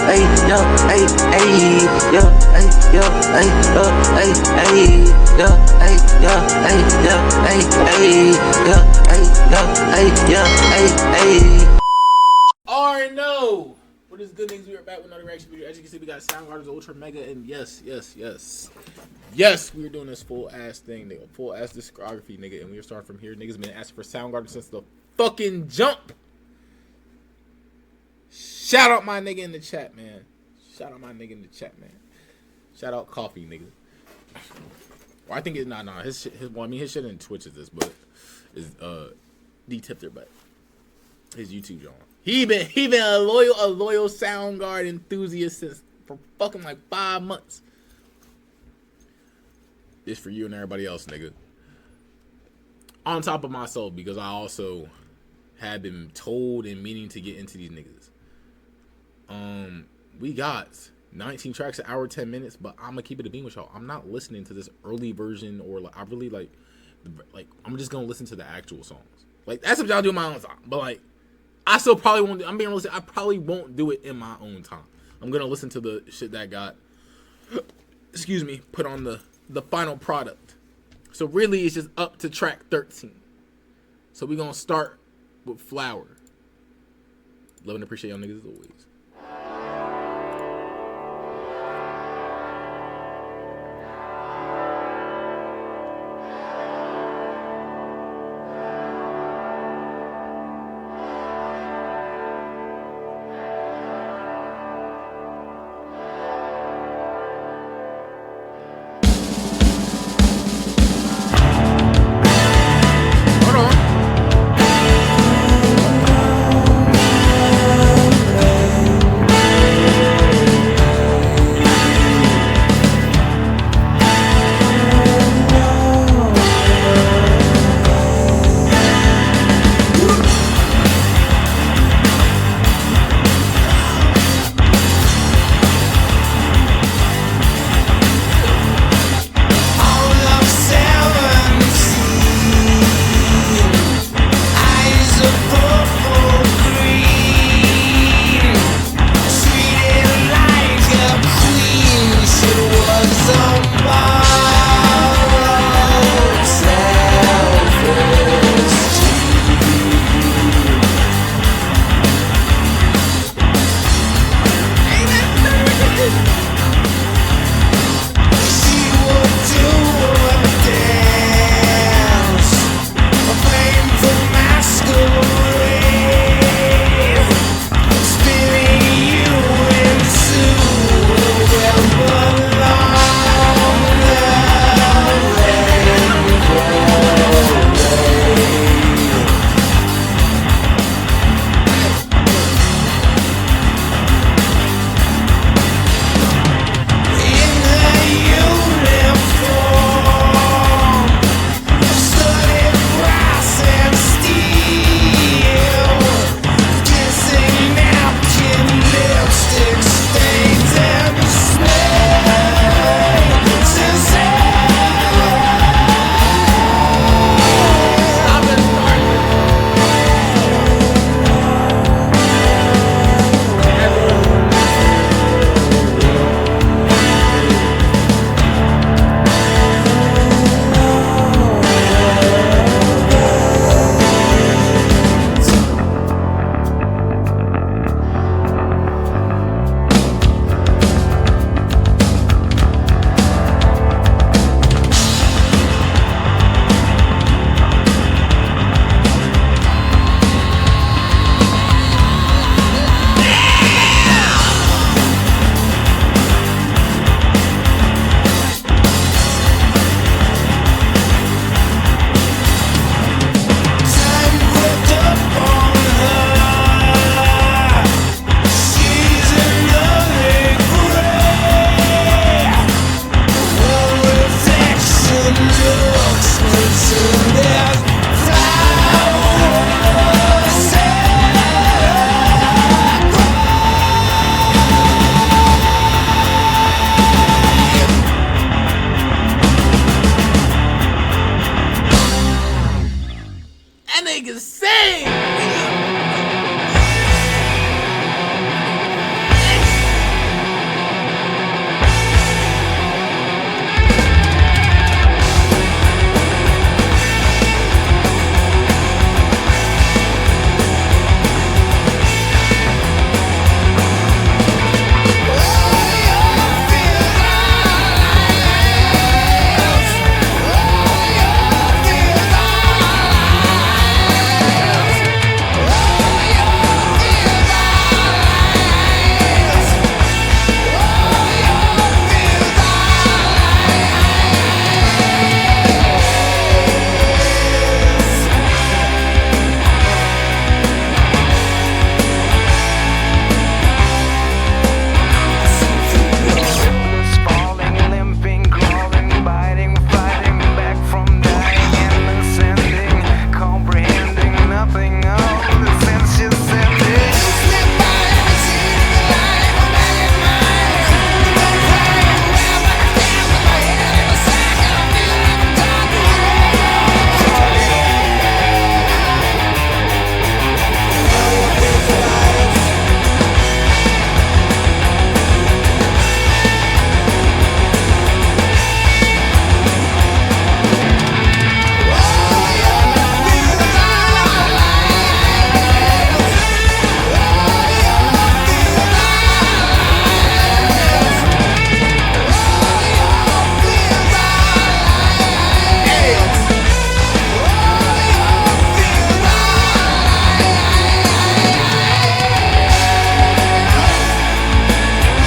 ay, yeah, ay, ay, yeah, ay, yeah, ay, yeah, ay, yeah, ay, yeah, ay, yeah, ay, yeah, ay, yeah, ay, Alright, no. What is good, niggas? We are back with another reaction video. As you can see, we got Soundgarden's Ultramega, and yes, we are doing this full ass thing, nigga. Full ass discography, nigga. And we are starting from here. Niggas been asking for Soundgarden since the fucking jump. Shout out my nigga in the chat, man. Shout out Coffee, nigga. Well, I think it's his shit. Well, I mean, his shit in Twitch is this, but is D-Tipter, but his YouTube channel. He been a loyal Soundgarden enthusiast since for fucking like 5 months. This for you and everybody else, nigga. On top of myself, because I also have been told and meaning to get into these niggas. We got 19 tracks, an hour, 10 minutes, but I'm gonna keep it a beam with y'all. I'm not listening to this early version, or like I really like I'm just gonna listen to the actual songs. Like that's what y'all do in my own time, but like. I still probably won't. I'm being realistic. I probably won't do it in my own time. I'm gonna listen to the shit that got, excuse me, put on the final product. So really, it's just up to track 13. So we gonna start with Flower. Love and appreciate y'all niggas as always.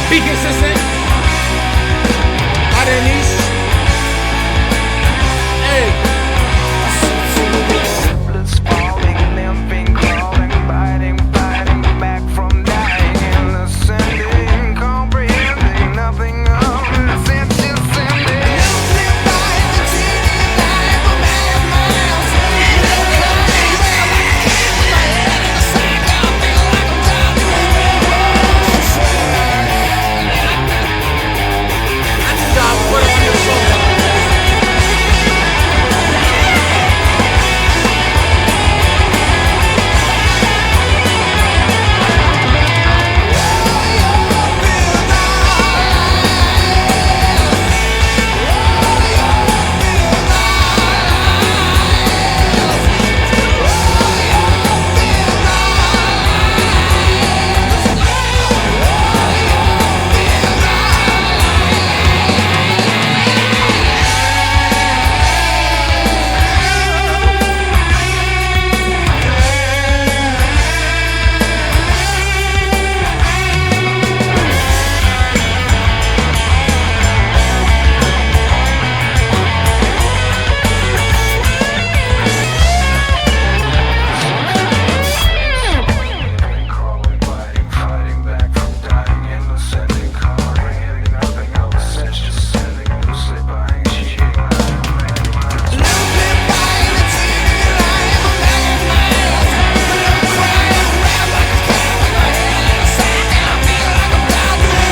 Be consistent. Out of niche. Hey. Blood spalling, limping, crawling, biting, fighting back from dying, and ascending, comprehending nothing of the sense you're sending. Live by the teeny life of man miles. Stop, put on your phone. Crawling, biting, fighting back from dying, and ascending, comprehending nothing of the sense you're sending. Loosely buying, cheating, living by the teeny life of man miles. Blood crying, red like a cat with my head in a sack, and I feel like I'm down to the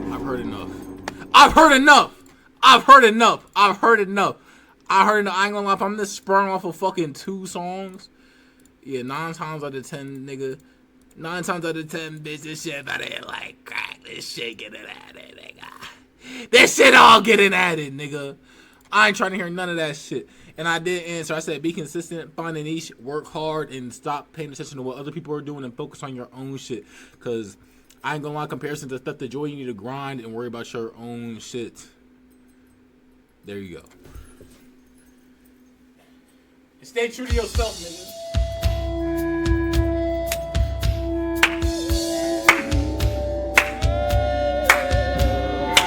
I've heard enough. I've heard enough. I've heard enough. I've heard enough. I heard enough. I ain't gonna lie. If I'm just sprung off of fucking 2 songs, yeah, 9 times out of 10, nigga. 9 times out of 10, bitch, this shit about it like crack. This shit getting added, nigga. This shit all getting added, nigga. I ain't trying to hear none of that shit. And I did answer. I said, be consistent, find a niche, work hard, and stop paying attention to what other people are doing and focus on your own shit. Because I ain't gonna lie, comparison to stuff the joy, you need to grind and worry about your own shit. There you go. And stay true to yourself, nigga.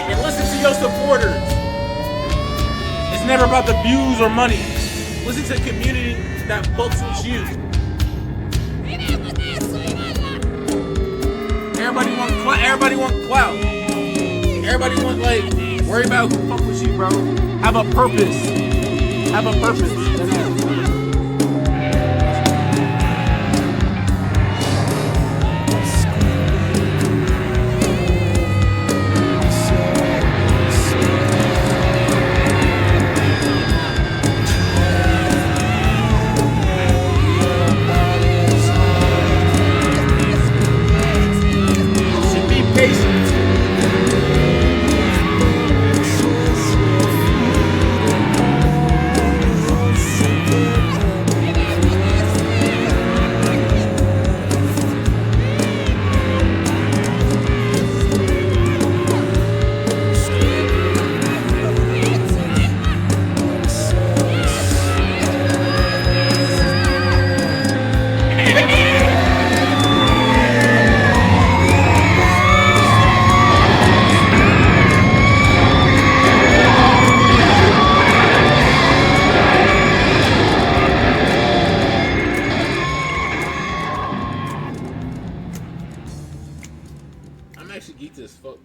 And listen to your supporters. It's never about the views or money. Listen to the community that fucks with you. Everybody want clout. Everybody want clout. Everybody want, like, worry about who fuck with you, bro. Have a purpose. Have a purpose. That's it.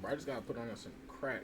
I just gotta put on some crack.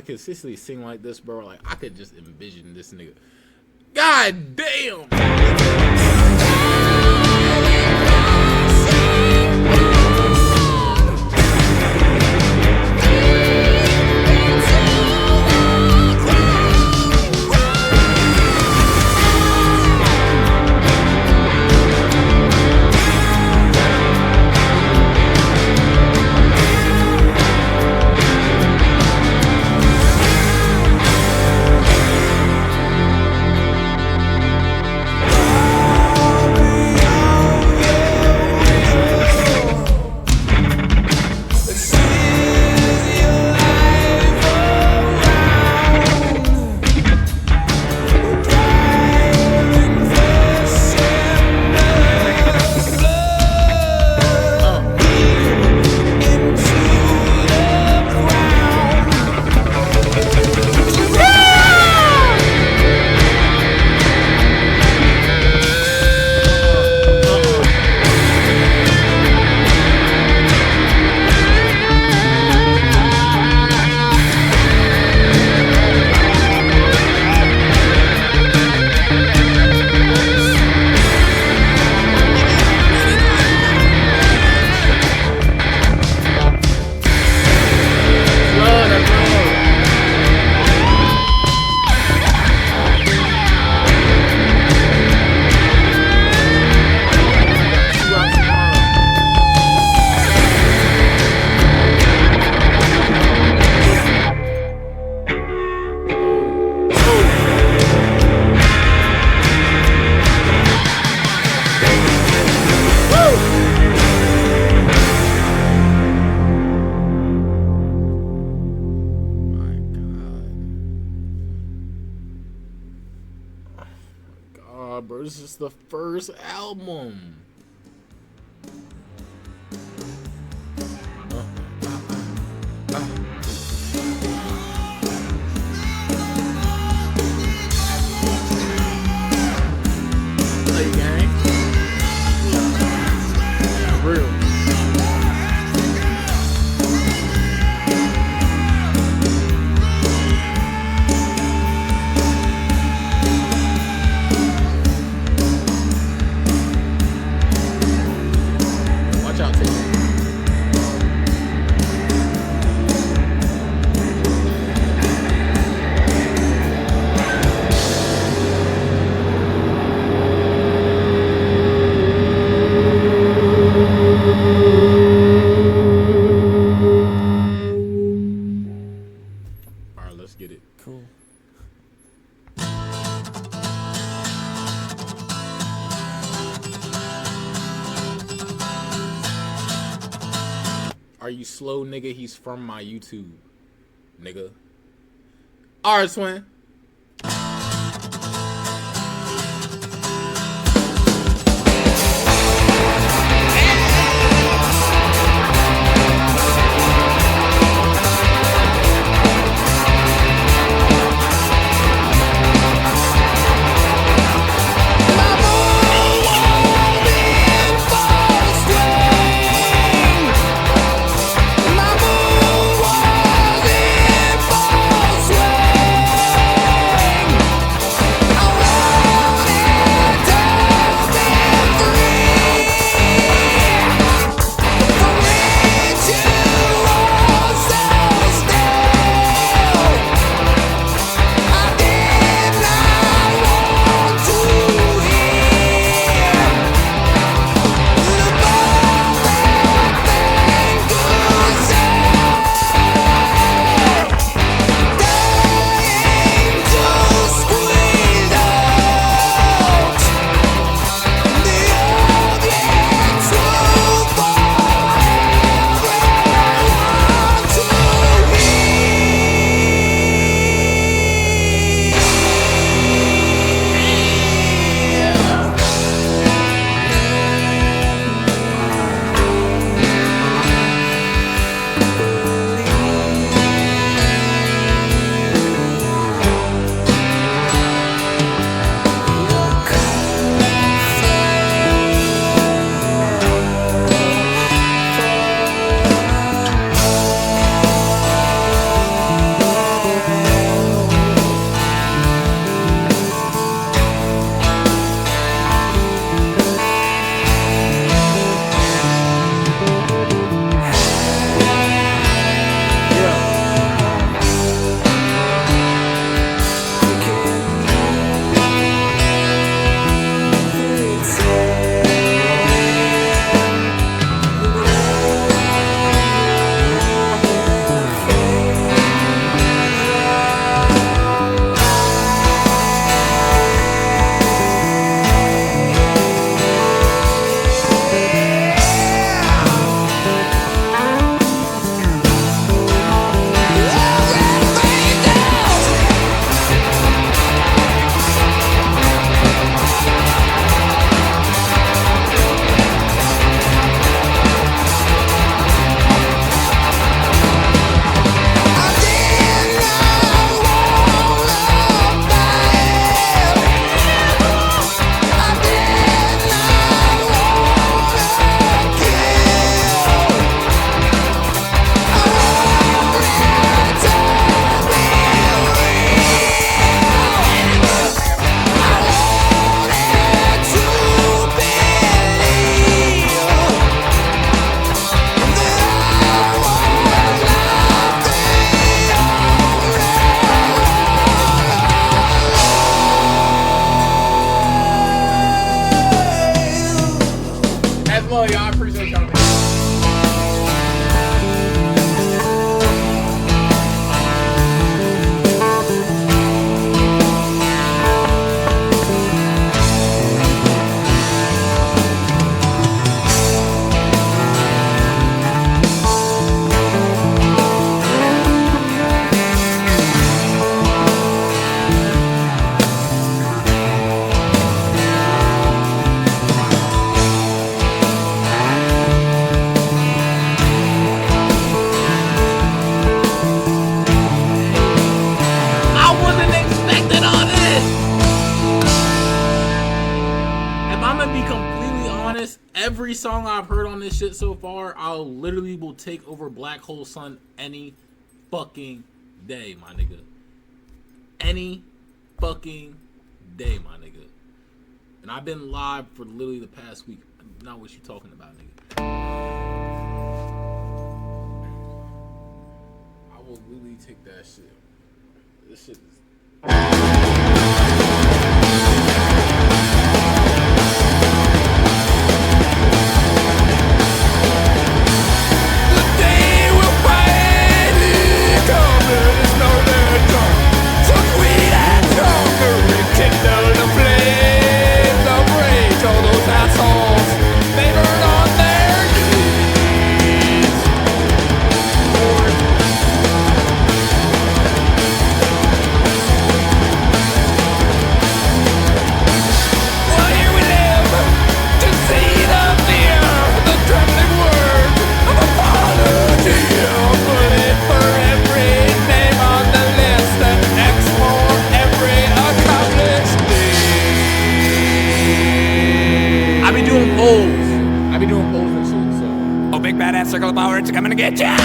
to consistently sing like this, bro, like I could just envision this nigga. God damn. Bro, this is the first album. Hey, gang. Real. Watch out, Taylor. All right, let's get it. Cool. Are you slow, nigga? He's from my YouTube, nigga. All right, twin. every song I've heard on this shit so far, I'll literally will take over Black Hole Sun any fucking day, my nigga. Any fucking day, my nigga. And I've been live for literally the past week. Not what you talking about, nigga. I will literally take that shit. This shit is... Big badass circle of power, it's coming to get ya!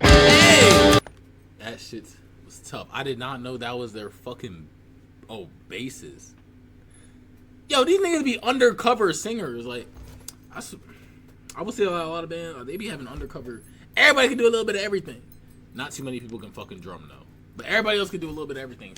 Hey! That shit was tough. I did not know that was their fucking basses. Yo, these niggas be undercover singers. Like, I would say a lot of bands they be having undercover. Everybody can do a little bit of everything. Not too many people can fucking drum though, but everybody else can do a little bit of everything.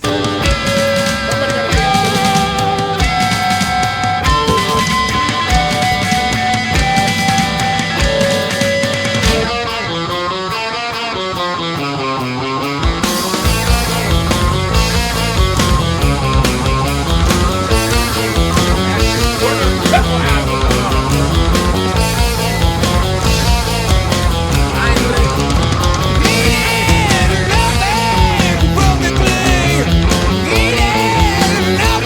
Yeah, nothing broken clear. Yeah, nothing.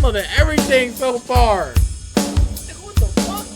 downloading everything so far. Nigga, what the fuck?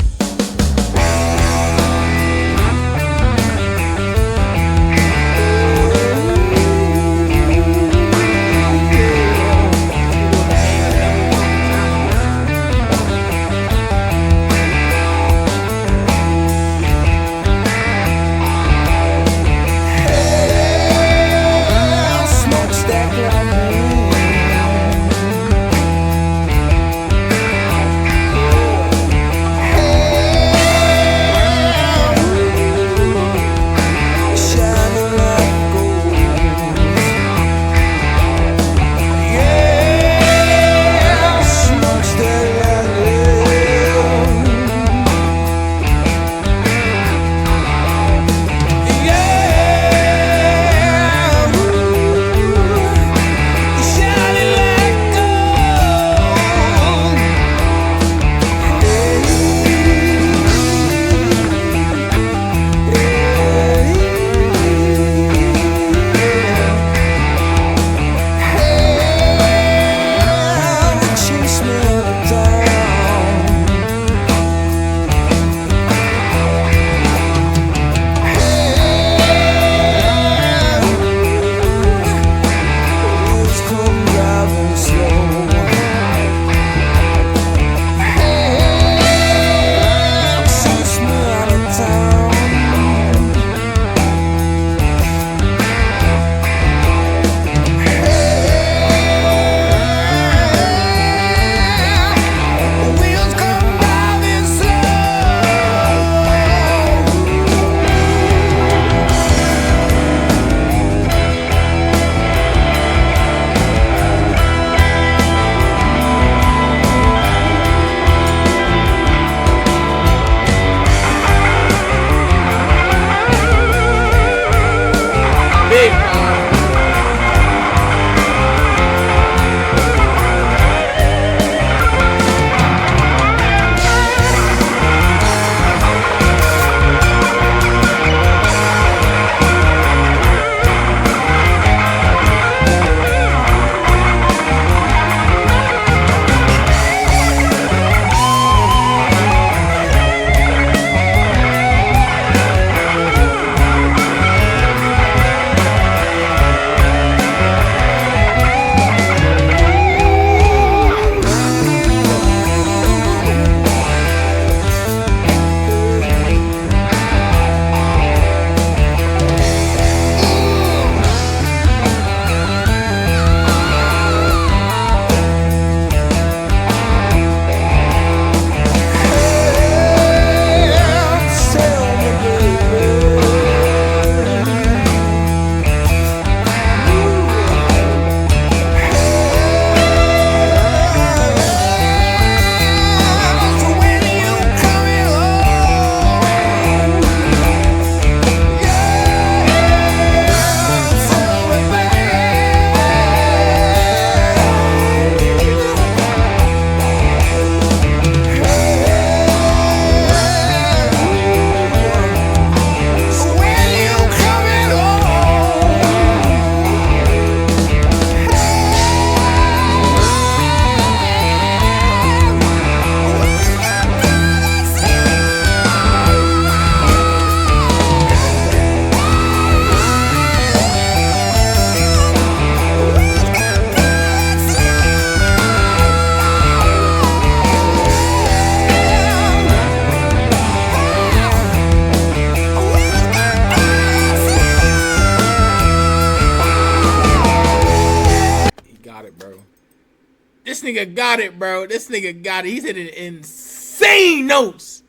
This nigga got it, bro. This nigga got it. He's hitting insane notes.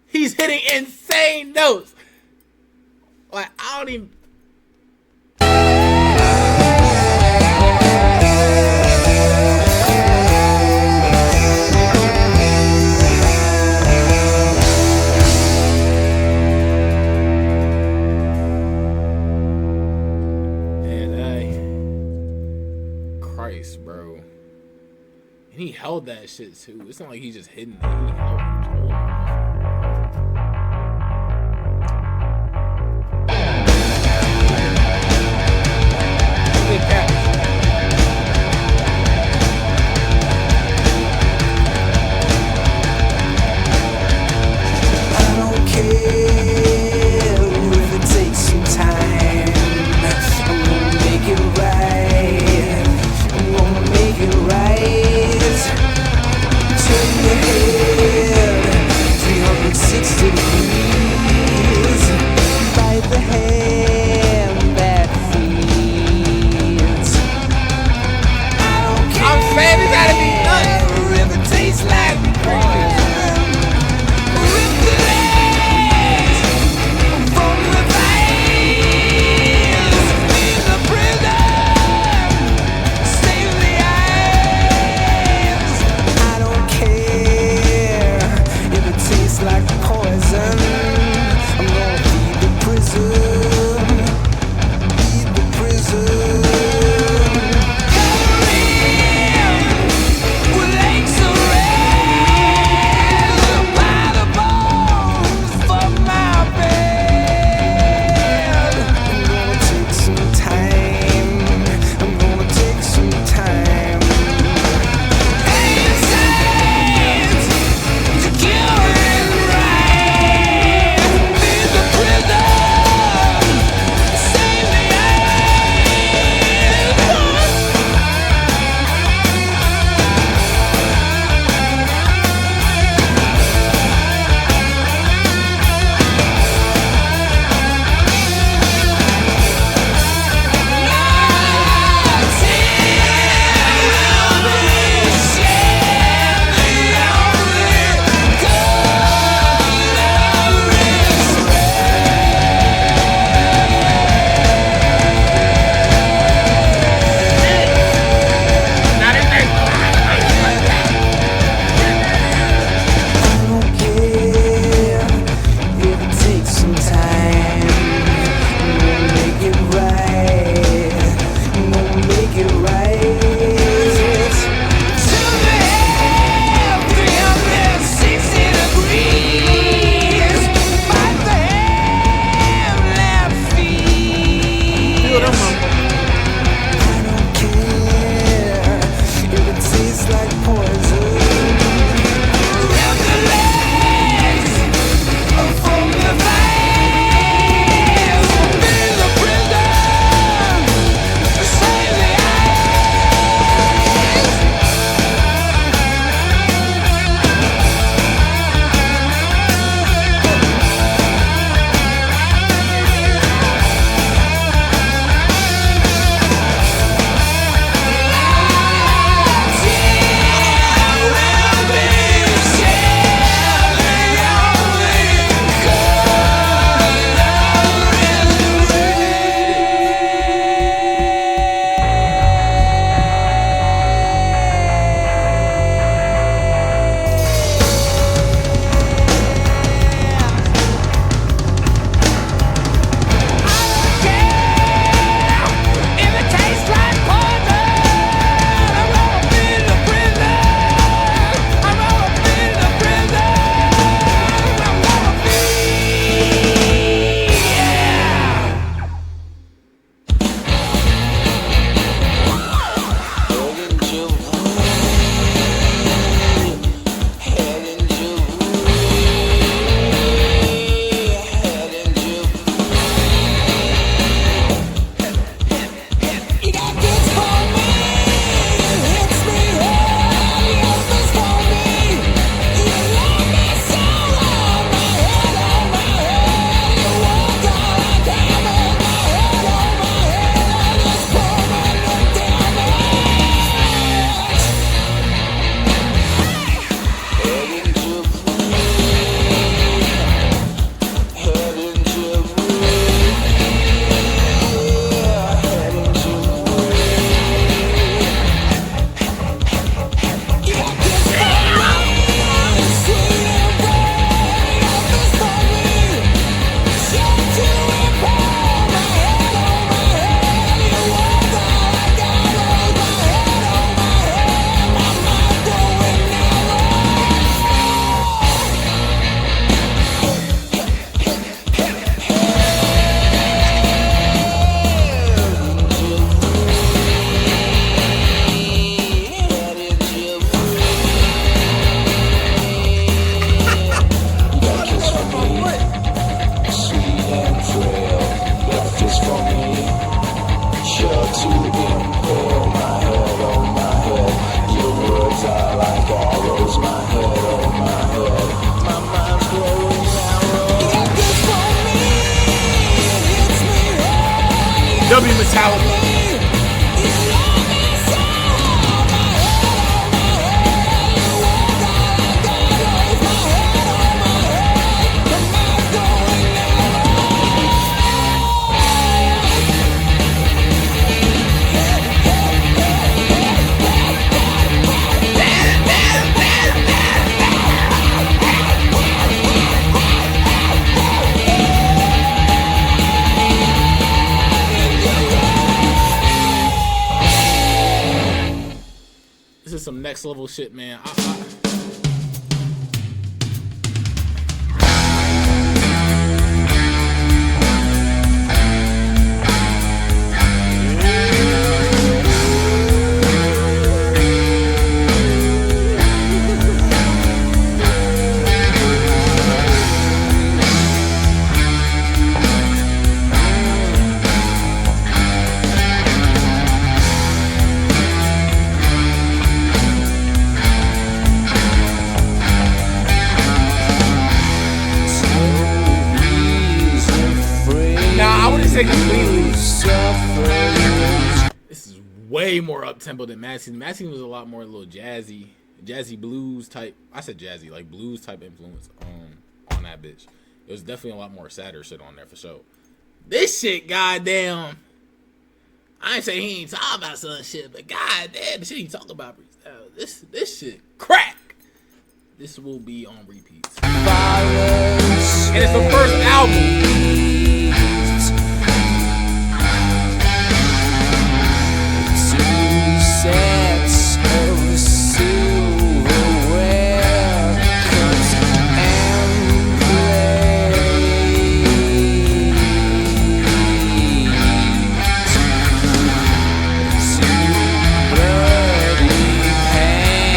He's hitting insane notes. Like, I don't even... Christ, bro. And he held that shit too. It's not like he's just hitting it. He held it. Good catch. like poison. Round the legs, from the veins, be the prisoner, save the W Metallica. This is some next level shit, man. Completely. This is way more up tempo than Maxine. Maxine was a lot more little jazzy blues type. I said jazzy, like blues type influence on that bitch. It was definitely a lot more sadder shit on there for sure. This shit, goddamn. I ain't say he ain't talking about some shit, but goddamn, the shit he talking about. This shit crack. This will be on repeats. And it's the first album. Pain.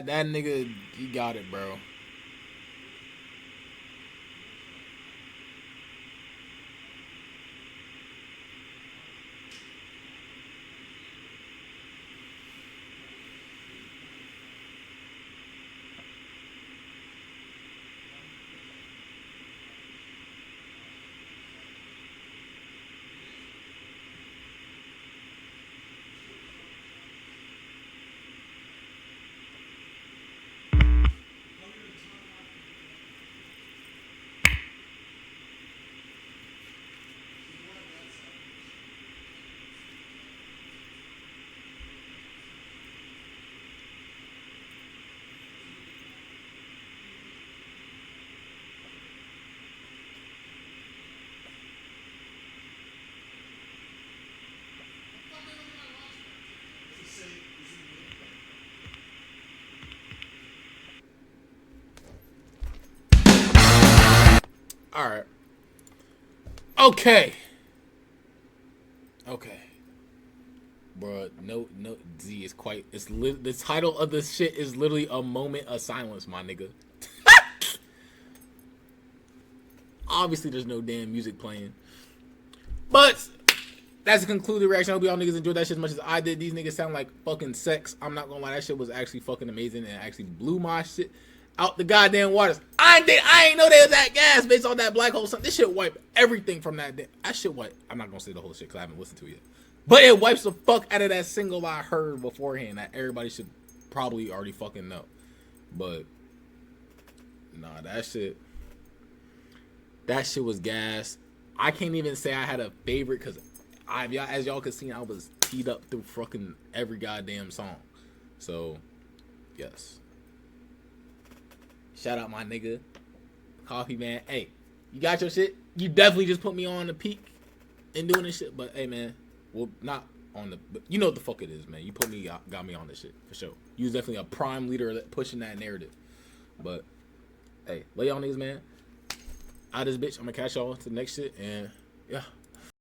That nigga, he got it, bro. All right. Okay. Bro, no, Z is quite. The title of this shit is literally a moment of silence, my nigga. Obviously, there's no damn music playing. But that's a concluded reaction. I hope y'all niggas enjoyed that shit as much as I did. These niggas sound like fucking sex. I'm not gonna lie, that shit was actually fucking amazing and actually blew my shit out the goddamn waters. I ain't know they was that gas based on that black hole. This shit wiped everything from that. That shit wiped. I'm not gonna say the whole shit because I haven't listened to it yet. But it wipes the fuck out of that single I heard beforehand that everybody should probably already fucking know. But nah, that shit was gas. I can't even say I had a favorite because as y'all could see, I was teed up through fucking every goddamn song. So yes. Shout out my nigga, Coffee Man. Hey, you got your shit? You definitely just put me on the peak and doing this shit. But hey, man, well, not on the, but you know what the fuck it is, man. You got me on this shit for sure. You was definitely a prime leader pushing that narrative. But hey, lay y'all niggas, man. Out of this bitch. I'm gonna catch y'all to the next shit, and yeah.